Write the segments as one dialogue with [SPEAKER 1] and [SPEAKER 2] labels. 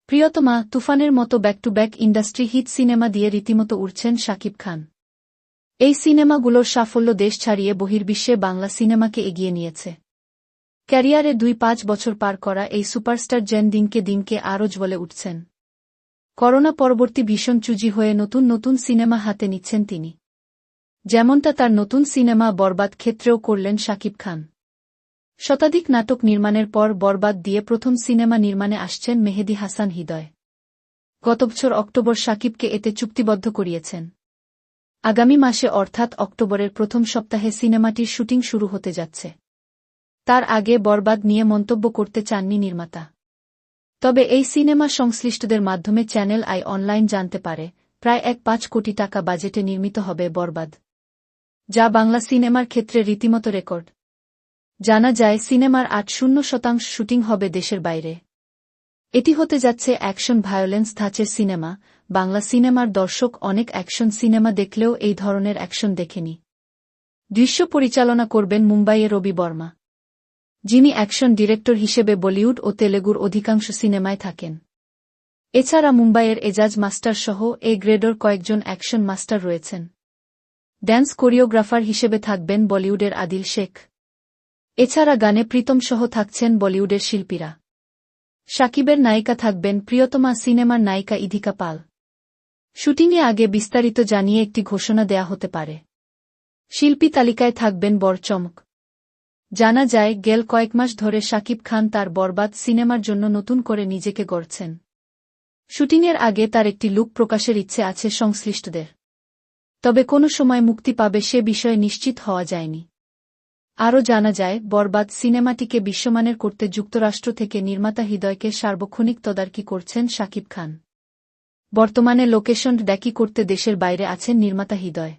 [SPEAKER 1] প্রিয়তমা, তুফানের মতো back to back industry hit cinema দিয়ে রীতিমতো উড়ছেন শাকিব খান। এই সিনেমাগুলোর সাফল্য দেশ ছাড়িয়ে বহির্বিশ্বে বাংলা সিনেমাকে এগিয়ে নিয়েছে। ক্যারিয়ারে ২-৫ বছর পার করা এই সুপারস্টার যেন দিনকে দিনকে আরও জ্বলে উঠছেন। করোনা পরবর্তী ভীষণ চুজি হয়ে নতুন নতুন সিনেমা হাতে নিচ্ছেন তিনি। যেমনটা তার নতুন সিনেমা বরবাদ ক্ষেত্রেও করলেন শাকিব খান। শতাধিক নাটক নির্মাণের পর বরবাদ দিয়ে প্রথম সিনেমা নির্মাণে আসছেন মেহেদী হাসান হৃদয়। গত বছর অক্টোবর শাকিবকে এতে চুক্তিবদ্ধ করিয়েছেন। আগামী মাসে অর্থাৎ অক্টোবরের প্রথম সপ্তাহে সিনেমাটির শুটিং শুরু হতে যাচ্ছে। তার আগে বরবাদ নিয়ে মন্তব্য করতে চাননি নির্মাতা। তবে এই সিনেমা সংশ্লিষ্টদের মাধ্যমে চ্যানেল আই অনলাইন জানতে পারে, প্রায় ১.৫ কোটি টাকা বাজেটে নির্মিত হবে বরবাদ, যা বাংলা সিনেমার ক্ষেত্রে রীতিমতো রেকর্ড। জানা যায় সিনেমার ৮০% শুটিং হবে দেশের বাইরে। এটি হতে যাচ্ছে অ্যাকশন ভায়োলেন্স ধাঁচের সিনেমা। বাংলা সিনেমার দর্শক অনেক অ্যাকশন সিনেমা দেখলেও এই ধরনের অ্যাকশন দেখেনি। দৃশ্য পরিচালনা করবেন মুম্বাইয়ের রবি বর্মা, যিনি অ্যাকশন ডিরেক্টর হিসেবে বলিউড ও তেলেগুর অধিকাংশ সিনেমায় থাকেন। এছাড়া মুম্বাইয়ের এজাজ মাস্টার সহ এ গ্রেডর কয়েকজন অ্যাকশন মাস্টার রয়েছেন। ড্যান্স কোরিওগ্রাফার হিসেবে থাকবেন বলিউডের আদিল শেখ। এছাড়া গানে প্রীতম সহ থাকছেন বলিউডের শিল্পীরা। শাকিবের নায়িকা থাকবেন প্রিয়তমা সিনেমার নায়িকা ইধিকা পাল। শুটিংয়ে আগে বিস্তারিত জানিয়ে একটি ঘোষণা দেয়া হতে পারে। শিল্পী তালিকায় থাকবেন বড় চমক। জানা যায় গেল কয়েক মাস ধরে শাকিব খান তার বরবাদ সিনেমার জন্য নতুন করে নিজেকে গড়ছেন। শুটিংয়ের আগে তার একটি লুক প্রকাশের ইচ্ছে আছে সংশ্লিষ্টদের। তবে কোনো সময় মুক্তি পাবে সে বিষয়ে নিশ্চিত হওয়া যায়নি। আরও জানা যায় বরবাদ সিনেমাটিকে বিশ্বমানের করতে যুক্তরাষ্ট্র থেকে নির্মাতা হৃদয়কে সার্বক্ষণিক তদারকি করছেন শাকিব খান। বর্তমানে লোকেশন ড্যাকি করতে দেশের বাইরে আছেন নির্মাতা হৃদয়।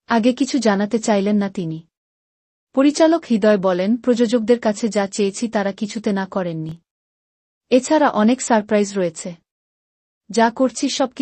[SPEAKER 1] আগে কিছু জানাতে চাইলেন না তিনি। পরিচালক হৃদয় বলেন, প্রযোজকদের কাছে যা চেয়েছি তারা কিছুতে না করেননি। এছাড়া অনেক সারপ্রাইজ রয়েছে। যা করছি সব